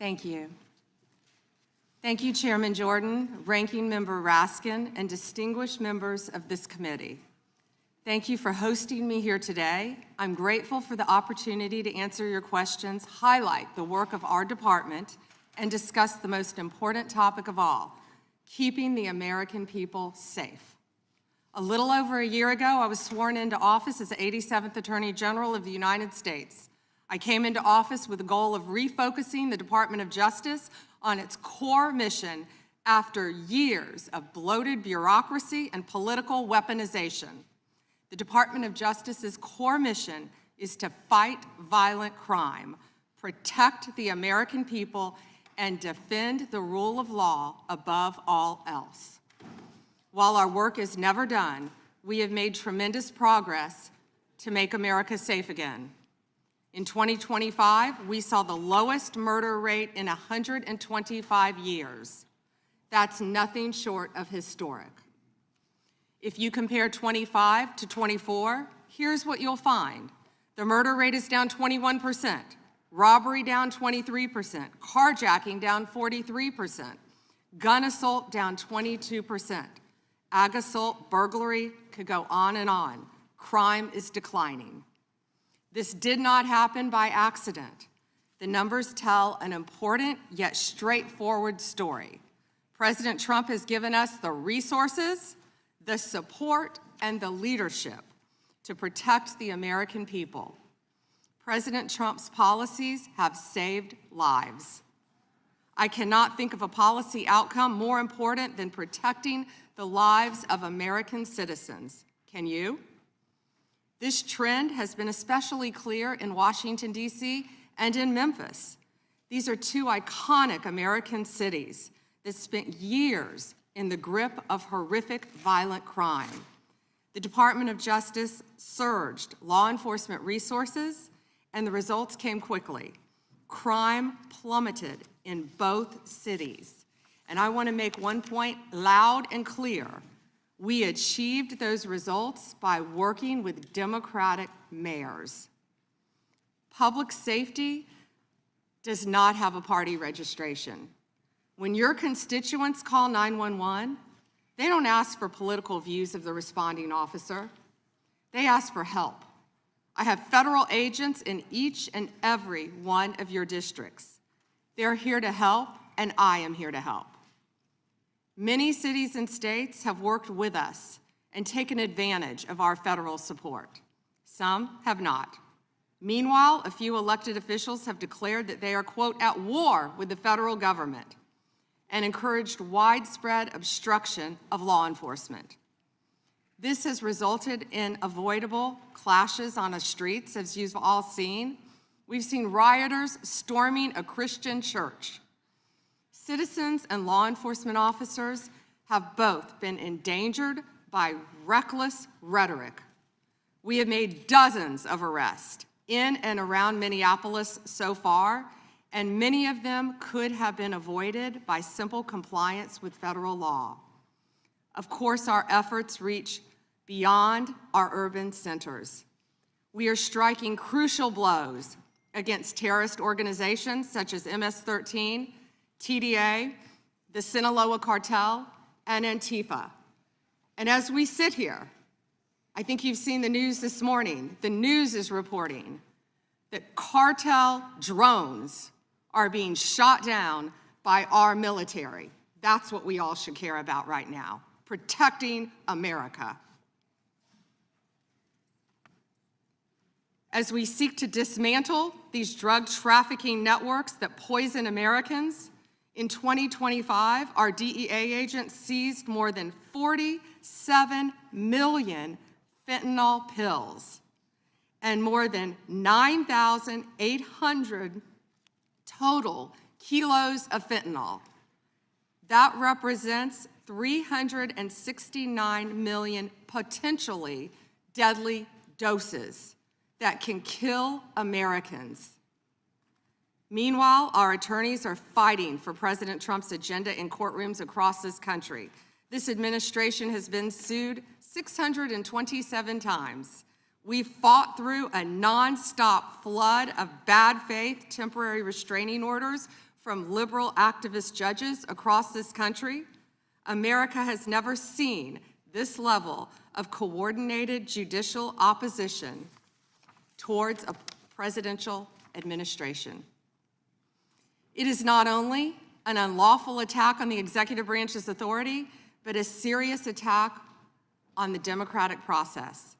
Thank you. Thank you, Chairman Jordan, Ranking Member Raskin, and distinguished members of this committee. Thank you for hosting me here today. I'm grateful for the opportunity to answer your questions, highlight the work of our department, and discuss the most important topic of all, keeping the American people safe. A little over a year ago, I was sworn into office as the 87th Attorney General of the United States. I came into office with the goal of refocusing the Department of Justice on its core mission after years of bloated bureaucracy and political weaponization. The Department of Justice's core mission is to fight violent crime, protect the American people, and defend the rule of law above all else. While our work is never done, we have made tremendous progress to make America safe again. In 2025, we saw the lowest murder rate in 125 years. That's nothing short of historic. If you compare 25 to 24, here's what you'll find. The murder rate is down 21%, robbery down 23%, carjacking down 43%, gun assault down 22%, ag assault, burglary, could go on and on. Crime is declining. This did not happen by accident. The numbers tell an important yet straightforward story. President Trump has given us the resources, the support, and the leadership to protect the American people. President Trump's policies have saved lives. I cannot think of a policy outcome more important than protecting the lives of American citizens. Can you? This trend has been especially clear in Washington, D.C. and in Memphis. These are two iconic American cities that spent years in the grip of horrific violent crime. The Department of Justice surged law enforcement resources, and the results came quickly. Crime plummeted in both cities. And I want to make one point loud and clear. We achieved those results by working with Democratic mayors. Public safety does not have a party registration. When your constituents call 911, they don't ask for political views of the responding officer. They ask for help. I have federal agents in each and every one of your districts. They're here to help, and I am here to help. Many cities and states have worked with us and taken advantage of our federal support. Some have not. Meanwhile, a few elected officials have declared that they are, quote, at war with the federal government and encouraged widespread obstruction of law enforcement. This has resulted in avoidable clashes on the streets, as you've all seen. We've seen rioters storming a Christian church. Citizens and law enforcement officers have both been endangered by reckless rhetoric. We have made dozens of arrests in and around Minneapolis so far, and many of them could have been avoided by simple compliance with federal law. Of course, our efforts reach beyond our urban centers. We are striking crucial blows against terrorist organizations such as MS-13, TDA, the Sinaloa Cartel, and Antifa. And as we sit here, I think you've seen the news this morning. The news is reporting that cartel drones are being shot down by our military. That's what we all should care about right now, protecting America. As we seek to dismantle these drug trafficking networks that poison Americans, in 2025, our DEA agents seized more than 47 million fentanyl pills and more than 9,800 total kilos of fentanyl. That represents 369 million potentially deadly doses that can kill Americans. Meanwhile, our attorneys are fighting for President Trump's agenda in courtrooms across this country. This administration has been sued 627 times. We fought through a nonstop flood of bad faith temporary restraining orders from liberal activist judges across this country, America has never seen this level of coordinated judicial opposition towards a presidential administration. It is not only an unlawful attack on the executive branch's authority, but a serious attack on the democratic process.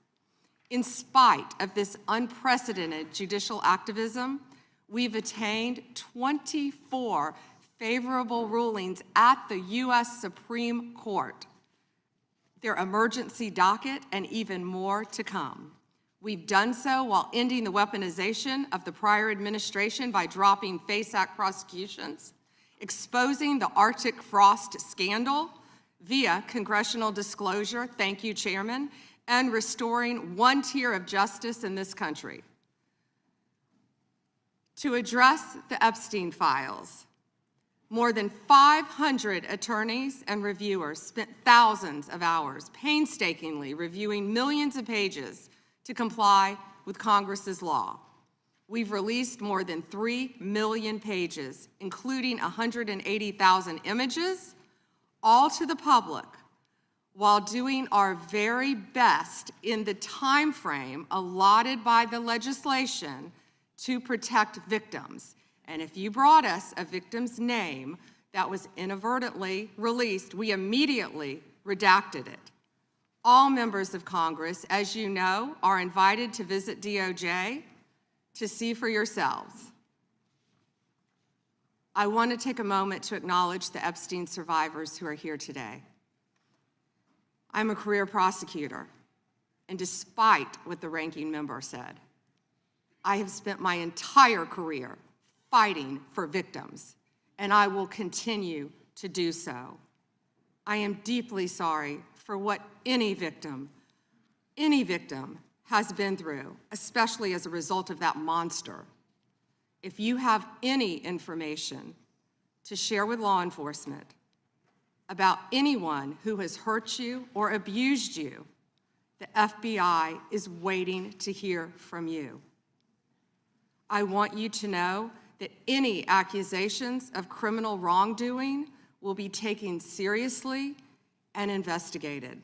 In spite of this unprecedented judicial activism, we've attained 24 favorable rulings at the U.S. Supreme Court, their emergency docket, and even more to come. We've done so while ending the weaponization of the prior administration by dropping FACE Act prosecutions, exposing the Arctic frost scandal via congressional disclosure, thank you, Chairman, and restoring one tier of justice in this country. To address the Epstein files, more than 500 attorneys and reviewers spent thousands of hours painstakingly reviewing millions of pages to comply with Congress's law. We've released more than 3 million pages, including 180,000 images, all to the public, while doing our very best in the time frame allotted by the legislation to protect victims. And if you brought us a victim's name that was inadvertently released, we immediately redacted it. All members of Congress, as you know, are invited to visit DOJ to see for yourselves. I want to take a moment to acknowledge the Epstein survivors who are here today. I'm a career prosecutor, and despite what the ranking member said, I have spent my entire career fighting for victims, and I will continue to do so. I am deeply sorry for what any victim has been through, especially as a result of that monster. If you have any information to share with law enforcement about anyone who has hurt you or abused you, the FBI is waiting to hear from you. I want you to know that any accusations of criminal wrongdoing will be taken seriously and investigated.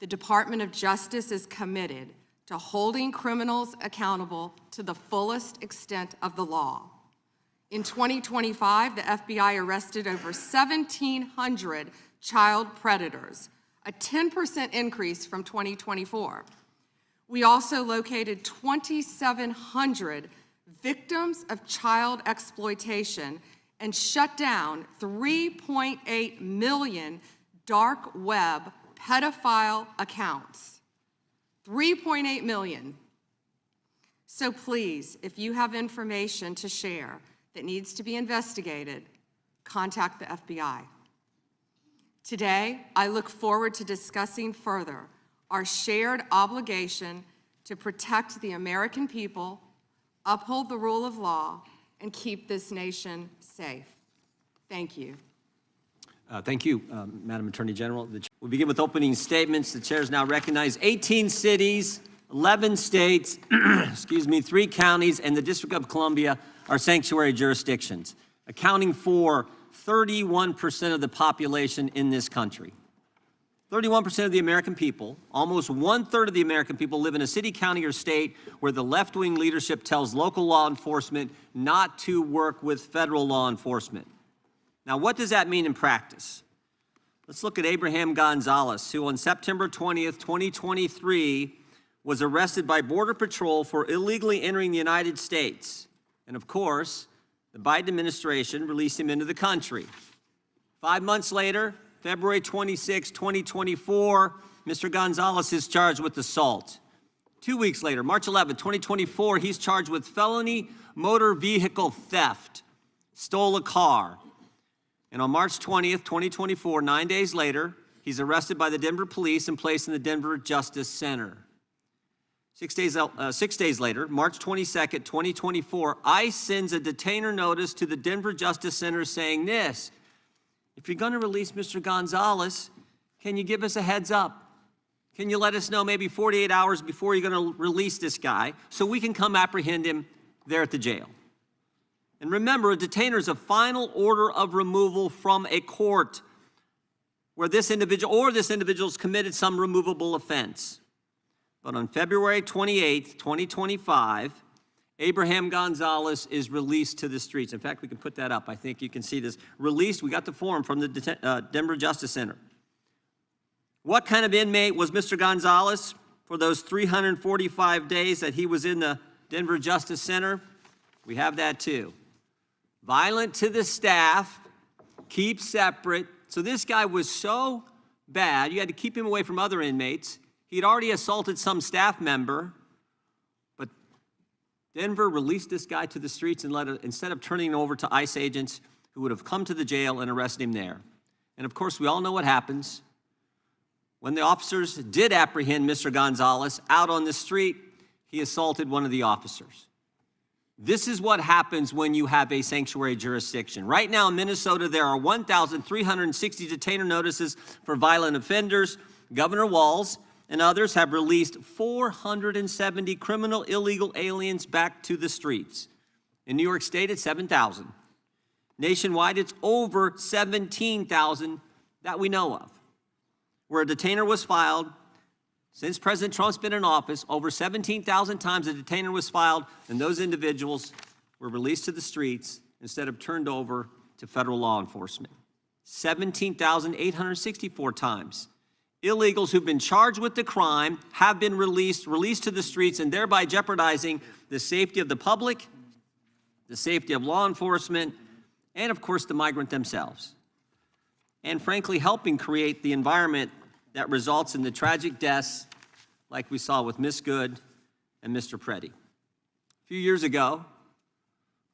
The Department of Justice is committed to holding criminals accountable to the fullest extent of the law. In 2025, the FBI arrested over 1,700 child predators, a 10% increase from 2024. We also located 2,700 victims of child exploitation and shut down 3.8 million dark web pedophile accounts. 3.8 million. So please, if you have information to share that needs to be investigated, contact the FBI. Today, I look forward to discussing further our shared obligation to protect the American people, uphold the rule of law, and keep this nation safe. Thank you. Thank you, Madam Attorney General. We'll begin with opening statements. The chair is now recognized. 18 cities, 11 states, 3 counties, and the District of Columbia are sanctuary jurisdictions, accounting for 31% of the population in this country. 31% of the American people, almost 1/3 of the American people, live in a city, county, or state where the left-wing leadership tells local law enforcement not to work with federal law enforcement. Now, what does that mean in practice? Let's look at Abraham Gonzalez, who on September 20th, 2023, was arrested by Border Patrol for illegally entering the United States. And of course, the Biden administration released him into the country. 5 months later, February 26, 2024, Mr. Gonzalez is charged with assault. 2 weeks later, March 11, 2024, he's charged with felony motor vehicle theft, stole a car. And on March 20th, 2024, 9 days later, he's arrested by the Denver police and placed in the Denver Justice Center. 6 days later, March 22nd, 2024, ICE sends a detainer notice to the Denver Justice Center saying this: if you're going to release Mr. Gonzalez, can you give us a heads up? Can you let us know maybe 48 hours before you're going to release this guy so we can come apprehend him there at the jail? And remember, a detainer is a final order of removal from a court where this individual or this individual has committed some removable offense. But on February 28th, 2025, Abraham Gonzalez is released to the streets. In fact, we can put that up. I think you can see this. Released, we got the form from the Denver Justice Center. What kind of inmate was Mr. Gonzalez for those 345 days that he was in the Denver Justice Center? We have that too. Violent to the staff, keep separate. So this guy was so bad, you had to keep him away from other inmates. He'd already assaulted some staff member, but Denver released this guy to the streets and instead of turning him over to ICE agents who would have come to the jail and arrested him there. And of course, we all know what happens. When the officers did apprehend Mr. Gonzalez out on the street, he assaulted one of the officers. This is what happens when you have a sanctuary jurisdiction. Right now in Minnesota, there are 1,360 detainer notices for violent offenders. Governor Walz and others have released 470 criminal illegal aliens back to the streets. In New York State, it's 7,000. Nationwide, it's over 17,000 that we know of. Where a detainer was filed, since President Trump's been in office, over 17,000 times a detainer was filed, and those individuals were released to the streets instead of turned over to federal law enforcement. 17,864 times. Illegals who've been charged with the crime have been released to the streets, and thereby jeopardizing the safety of the public, the safety of law enforcement, and of course the migrant themselves. And frankly, helping create the environment that results in the tragic deaths like we saw with Miss Good and Mr. Preddy. A few years ago,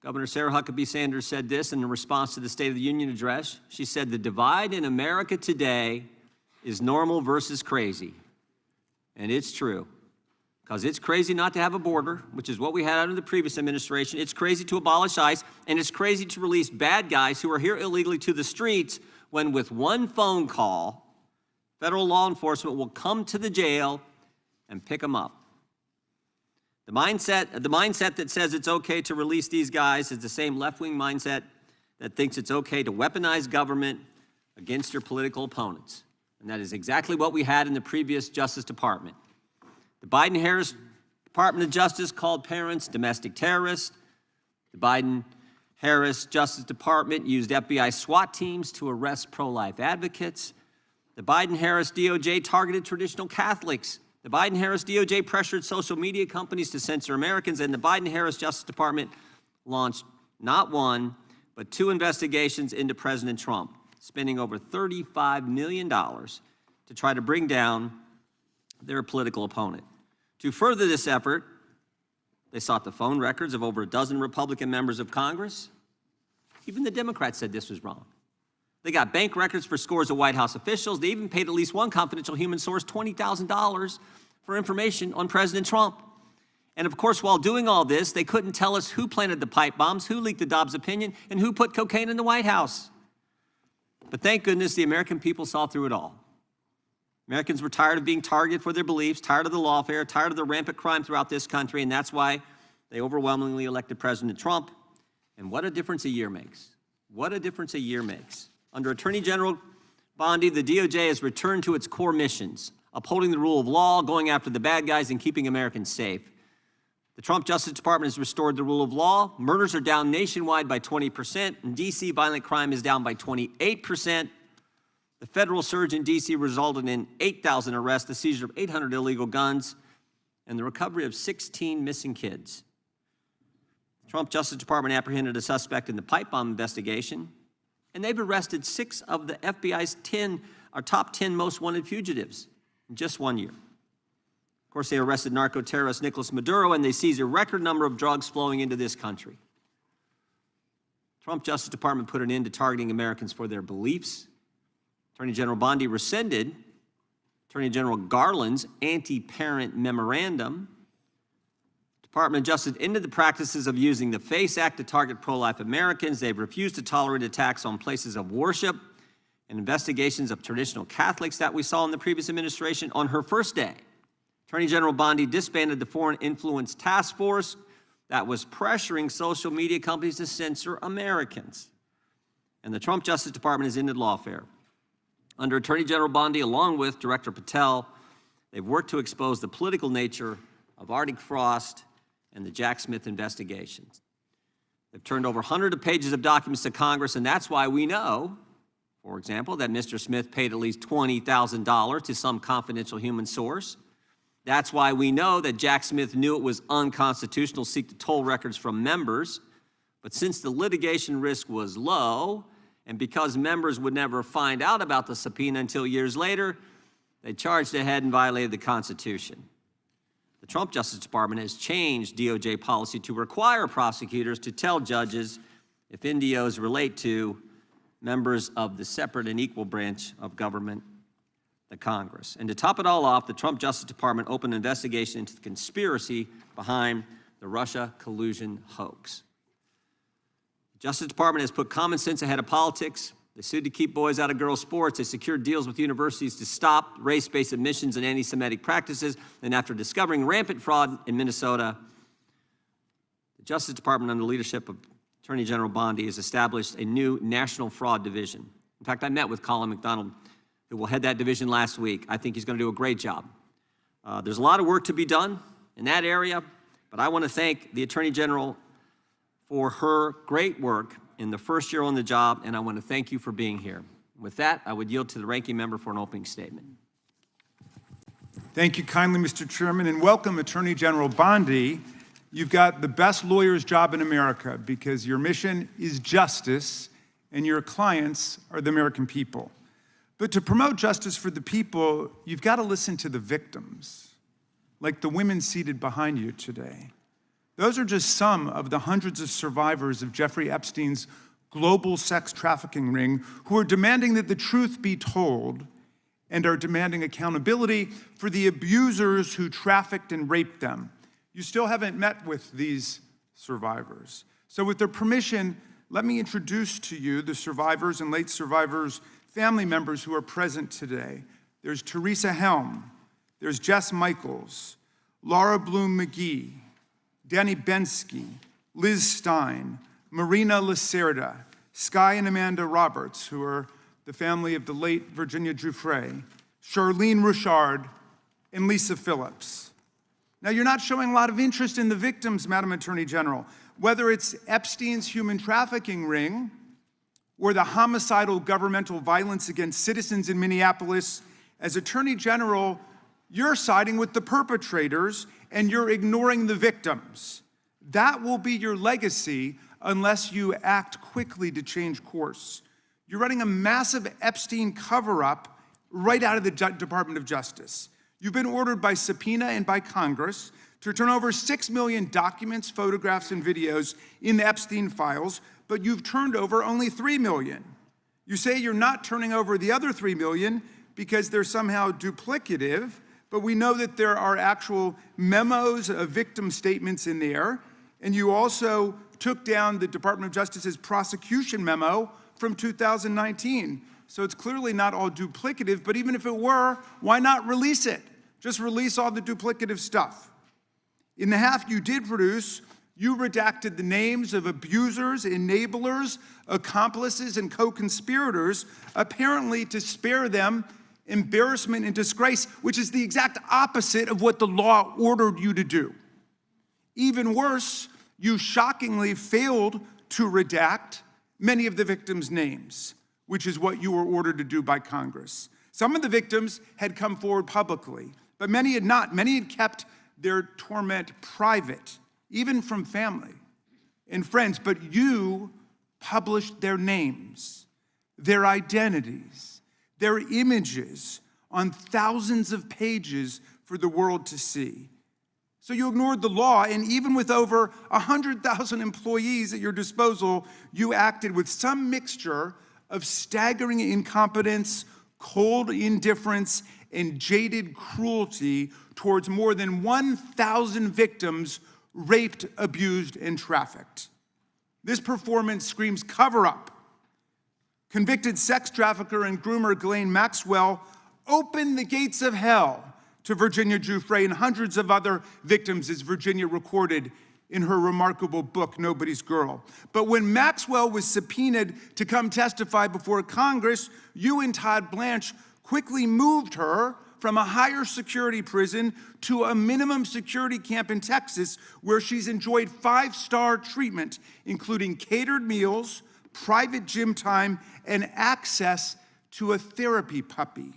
Governor Sarah Huckabee Sanders said this in response to the State of the Union address. She said, "The divide in America today is normal versus crazy." And it's true, because it's crazy not to have a border, which is what we had under the previous administration. It's crazy to abolish ICE, and it's crazy to release bad guys who are here illegally to the streets when with one phone call, federal law enforcement will come to the jail and pick them up. The mindset that says it's okay to release these guys is the same left-wing mindset that thinks it's okay to weaponize government against your political opponents. And that is exactly what we had in the previous Justice Department. The Biden-Harris Department of Justice called parents domestic terrorists. The Biden-Harris Justice Department used FBI SWAT teams to arrest pro-life advocates. The Biden-Harris DOJ targeted traditional Catholics. The Biden-Harris DOJ pressured social media companies to censor Americans, and the Biden-Harris Justice Department launched not one, but 2 investigations into President Trump, spending over $35 million to try to bring down their political opponent. To further this effort, they sought the phone records of over a dozen Republican members of Congress. Even the Democrats said this was wrong. They got bank records for scores of White House officials. They even paid at least one confidential human source $20,000 for information on President Trump. And of course, while doing all this, they couldn't tell us who planted the pipe bombs, who leaked the Dobbs opinion, and who put cocaine in the White House. But thank goodness the American people saw through it all. Americans were tired of being targeted for their beliefs, tired of the lawfare, tired of the rampant crime throughout this country, and that's why they overwhelmingly elected President Trump. And what a difference a year makes. What a difference a year makes. Under Attorney General Bondi, the DOJ has returned to its core missions, upholding the rule of law, going after the bad guys, and keeping Americans safe. The Trump Justice Department has restored the rule of law. Murders are down nationwide by 20%. In D.C., violent crime is down by 28%. The federal surge in D.C. resulted in 8,000 arrests, the seizure of 800 illegal guns, and the recovery of 16 missing kids. The Trump Justice Department apprehended a suspect in the pipe bomb investigation, and they've arrested 6 of the FBI's top 10 most wanted fugitives in just 1 year. Of course, they arrested narco-terrorist Nicolas Maduro, and they seized a record number of drugs flowing into this country. Trump Justice Department put an end to targeting Americans for their beliefs. Attorney General Bondi rescinded Attorney General Garland's anti-parent memorandum. Department of Justice ended the practices of using the FACE Act to target pro-life Americans. They've refused to tolerate attacks on places of worship and investigations of traditional Catholics that we saw in the previous administration. On her first day, Attorney General Bondi disbanded the Foreign Influence Task Force, that was pressuring social media companies to censor Americans. And the Trump Justice Department has ended lawfare. Under Attorney General Bondi, along with Director Patel, they've worked to expose the political nature of Arctic Frost and the Jack Smith investigations. They've turned over hundreds of pages of documents to Congress, and that's why we know, for example, that Mr. Smith paid at least $20,000 to some confidential human source. That's why we know that Jack Smith knew it was unconstitutional to seek to toll records from members. But since the litigation risk was low, and because members would never find out about the subpoena until years later, they charged ahead and violated the Constitution. The Trump Justice Department has changed DOJ policy to require prosecutors to tell judges if NDOs relate to members of the separate and equal branch of government, the Congress. And to top it all off, the Trump Justice Department opened an investigation into the conspiracy behind the Russia collusion hoax. The Justice Department has put common sense ahead of politics. They sued to keep boys out of girls' sports. They secured deals with universities to stop race-based admissions and anti-Semitic practices. And after discovering rampant fraud in Minnesota, the Justice Department, under the leadership of Attorney General Bondi, has established a new National Fraud Division. In fact, I met with Colin McDonald, who will head that division last week. I think he's going to do a great job. There's a lot of work to be done in that area, but I want to thank the Attorney General for her great work in the first year on the job, and I want to thank you for being here. With that, I would yield to the ranking member for an opening statement. Thank you kindly, Mr. Chairman, and welcome, Attorney General Bondi. You've got the best lawyer's job in America because your mission is justice and your clients are the American people. But to promote justice for the people, you've got to listen to the victims, like the women seated behind you today. Those are just some of the hundreds of survivors of Jeffrey Epstein's global sex trafficking ring who are demanding that the truth be told and are demanding accountability for the abusers who trafficked and raped them. You still haven't met with these survivors. So with their permission, let me introduce to you the survivors and late survivors' family members who are present today. There's Teresa Helm, there's Jess Michaels, Laura Bloom McGee, Danny Bensky, Liz Stein, Marina Lacerda, Sky and Amanda Roberts, who are the family of the late Virginia Giuffre, Charlene Richard, and Lisa Phillips. Now, you're not showing a lot of interest in the victims, Madam Attorney General, whether it's Epstein's human trafficking ring or the homicidal governmental violence against citizens in Minneapolis. As Attorney General, you're siding with the perpetrators and you're ignoring the victims. That will be your legacy unless you act quickly to change course. You're running a massive Epstein cover-up right out of the Department of Justice. You've been ordered by subpoena and by Congress to turn over 6 million documents, photographs, and videos in the Epstein files, but you've turned over only 3 million. You say you're not turning over the other 3 million because they're somehow duplicative, but we know that there are actual memos of victim statements in there, and you also took down the Department of Justice's prosecution memo from 2019. So it's clearly not all duplicative, but even if it were, why not release it? Just release all the duplicative stuff. In the half you did produce, you redacted the names of abusers, enablers, accomplices, and co-conspirators, apparently to spare them embarrassment and disgrace, which is the exact opposite of what the law ordered you to do. Even worse, you shockingly failed to redact many of the victims' names, which is what you were ordered to do by Congress. Some of the victims had come forward publicly, but many had not. Many had kept their torment private, even from family and friends, but you published their names, their identities, their images on thousands of pages for the world to see. So you ignored the law, and even with over 100,000 employees at your disposal, you acted with some mixture of staggering incompetence, cold indifference, and jaded cruelty towards more than 1,000 victims raped, abused, and trafficked. This performance screams cover-up. Convicted sex trafficker and groomer Ghislaine Maxwell opened the gates of hell to Virginia Giuffre and hundreds of other victims, as Virginia recorded in her remarkable book, Nobody's Girl. But when Maxwell was subpoenaed to come testify before Congress, you and Todd Blanche quickly moved her from a higher security prison to a minimum security camp in Texas, where she's enjoyed 5-star treatment, including catered meals, private gym time, and access to a therapy puppy.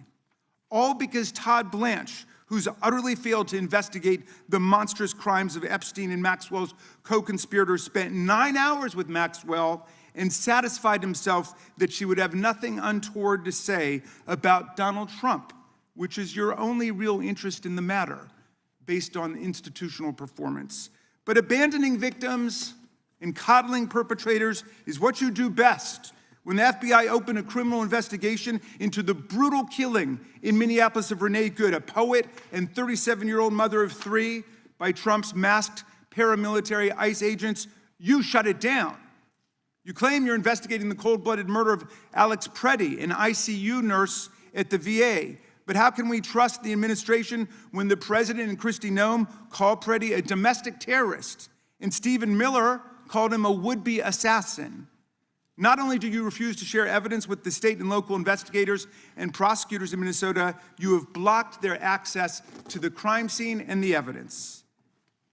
All because Todd Blanche, who's utterly failed to investigate the monstrous crimes of Epstein and Maxwell's co-conspirators, spent 9 hours with Maxwell and satisfied himself that she would have nothing untoward to say about Donald Trump, which is your only real interest in the matter, based on institutional performance. But abandoning victims and coddling perpetrators is what you do best. When the FBI opened a criminal investigation into the brutal killing in Minneapolis of Renee Good, a poet and 37-year-old mother of 3, by Trump's masked paramilitary ICE agents, you shut it down. You claim you're investigating the cold-blooded murder of Alex Preddy, an ICU nurse at the VA. But how can we trust the administration when the president and Kristi Noem called Preddy a domestic terrorist and Stephen Miller called him a would-be assassin? Not only do you refuse to share evidence with the state and local investigators and prosecutors in Minnesota, you have blocked their access to the crime scene and the evidence.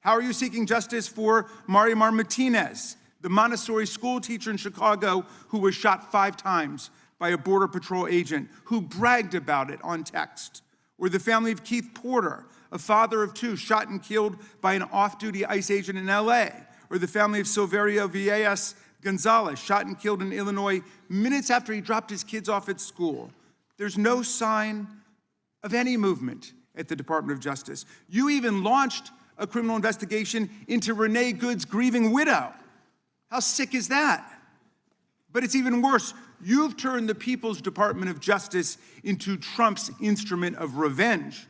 How are you seeking justice for Marimar Martinez, the Montessori school teacher in Chicago who was shot 5 times by a Border Patrol agent who bragged about it on text? Or the family of Keith Porter, a father of 2 shot and killed by an off-duty ICE agent in LA? Or the family of Silverio Villegas Gonzalez, shot and killed in Illinois minutes after he dropped his kids off at school? There's no sign of any movement at the Department of Justice. You even launched a criminal investigation into Renee Good's grieving widow. How sick is that? But it's even worse. You've turned the People's Department of Justice into Trump's instrument of revenge.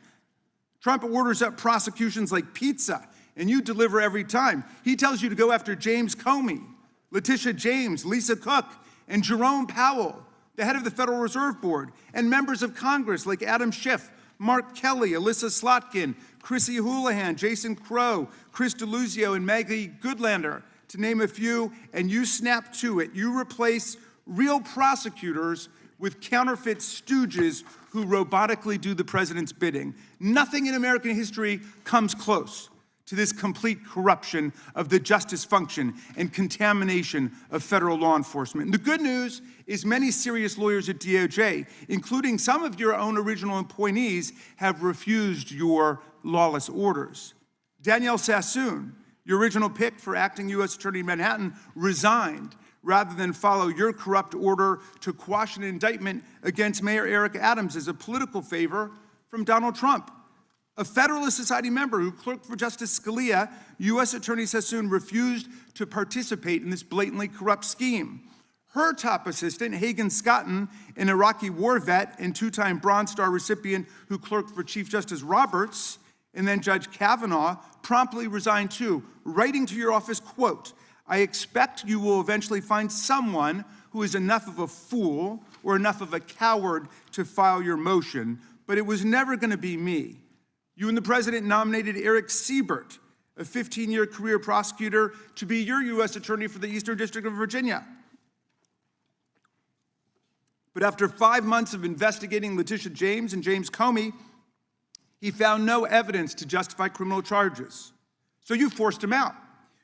Trump orders up prosecutions like pizza, and you deliver every time. He tells you to go after James Comey, Letitia James, Lisa Cook, and Jerome Powell, the head of the Federal Reserve Board, and members of Congress like Adam Schiff, Mark Kelly, Alyssa Slotkin, Chrissy Houlihan, Jason Crow, Chris Deluzio, and Maggie Goodlander, to name a few, and you snap to it. You replace real prosecutors with counterfeit stooges who robotically do the president's bidding. Nothing in American history comes close to this complete corruption of the justice function and contamination of federal law enforcement. And the good news is many serious lawyers at DOJ, including some of your own original appointees, have refused your lawless orders. Danielle Sassoon, your original pick for acting U.S. Attorney in Manhattan, resigned rather than follow your corrupt order to quash an indictment against Mayor Eric Adams as a political favor from Donald Trump. A Federalist Society member who clerked for Justice Scalia, U.S. Attorney Sassoon refused to participate in this blatantly corrupt scheme. Her top assistant, Hagan Scotton, an Iraqi war vet and 2-time Bronze Star recipient who clerked for Chief Justice Roberts, and then Judge Kavanaugh, promptly resigned too, writing to your office, quote, "I expect you will eventually find someone who is enough of a fool or enough of a coward to file your motion, but it was never going to be me." You and the president nominated Eric Siebert, a 15-year career prosecutor, to be your U.S. attorney for the Eastern District of Virginia. But after 5 months of investigating Letitia James and James Comey, he found no evidence to justify criminal charges. So you forced him out.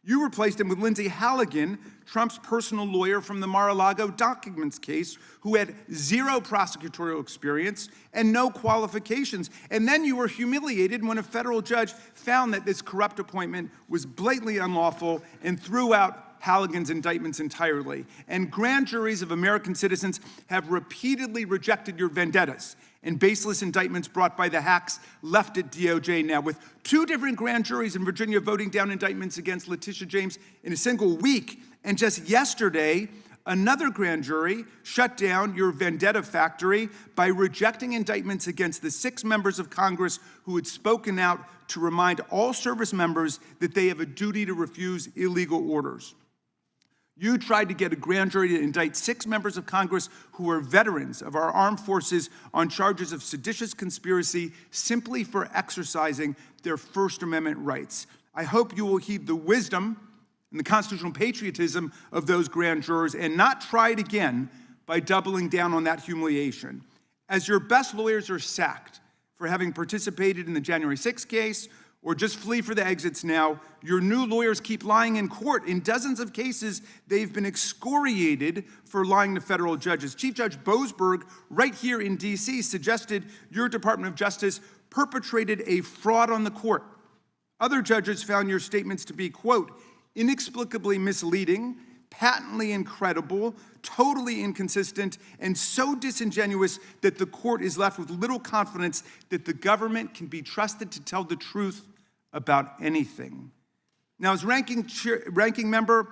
You replaced him with Lindsay Halligan, Trump's personal lawyer from the Mar-a-Lago documents case, who had 0 prosecutorial experience and no qualifications. And then you were humiliated when a federal judge found that this corrupt appointment was blatantly unlawful and threw out Halligan's indictments entirely. And grand juries of American citizens have repeatedly rejected your vendettas and baseless indictments brought by the hacks left at DOJ now, with 2 different grand juries in Virginia voting down indictments against Letitia James in a single week. And just yesterday, another grand jury shut down your vendetta factory by rejecting indictments against the 6 members of Congress who had spoken out to remind all service members that they have a duty to refuse illegal orders. You tried to get a grand jury to indict 6 members of Congress who are veterans of our armed forces on charges of seditious conspiracy simply for exercising their First Amendment rights. I hope you will heed the wisdom and the constitutional patriotism of those grand jurors and not try it again by doubling down on that humiliation. As your best lawyers are sacked for having participated in the January 6th case or just flee for the exits now, your new lawyers keep lying in court. In dozens of cases, they've been excoriated for lying to federal judges. Chief Judge Boasberg, right here in D.C., suggested your Department of Justice perpetrated a fraud on the court. Other judges found your statements to be, quote, inexplicably misleading, patently incredible, totally inconsistent, and so disingenuous that the court is left with little confidence that the government can be trusted to tell the truth about anything. Now, as ranking member,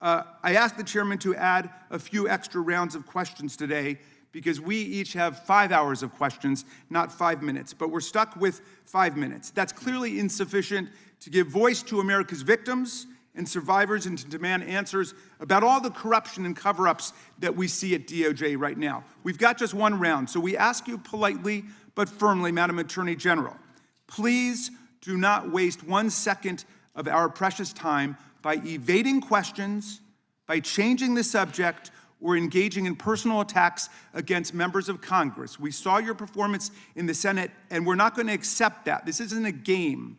I asked the chairman to add a few extra rounds of questions today because we each have 5 hours of questions, not 5 minutes, but we're stuck with 5 minutes. That's clearly insufficient to give voice to America's victims and survivors and to demand answers about all the corruption and cover-ups that we see at DOJ right now. We've got just one round, so we ask you politely but firmly, Madam Attorney General, please do not waste 1 second of our precious time by evading questions, by changing the subject, or engaging in personal attacks against members of Congress. We saw your performance in the Senate, and we're not going to accept that. This isn't a game.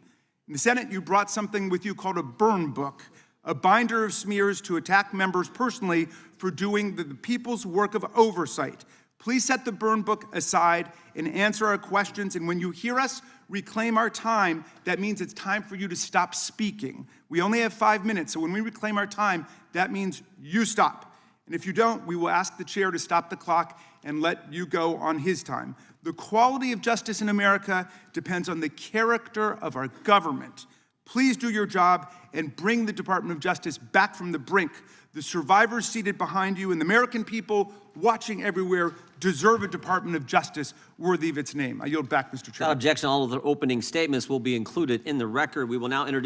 In the Senate, you brought something with you called a burn book, a binder of smears to attack members personally for doing the people's work of oversight. Please set the burn book aside and answer our questions. And when you hear us reclaim our time, that means it's time for you to stop speaking. We only have 5 minutes, so when we reclaim our time, that means you stop. And if you don't, we will ask the chair to stop the clock and let you go on his time. The quality of justice in America depends on the character of our government. Please do your job and bring the Department of Justice back from the brink. The survivors seated behind you and the American people watching everywhere deserve a Department of Justice worthy of its name. I yield back, Mr. Chairman. Without objection, all of the opening statements will be included in the record. We will now introduce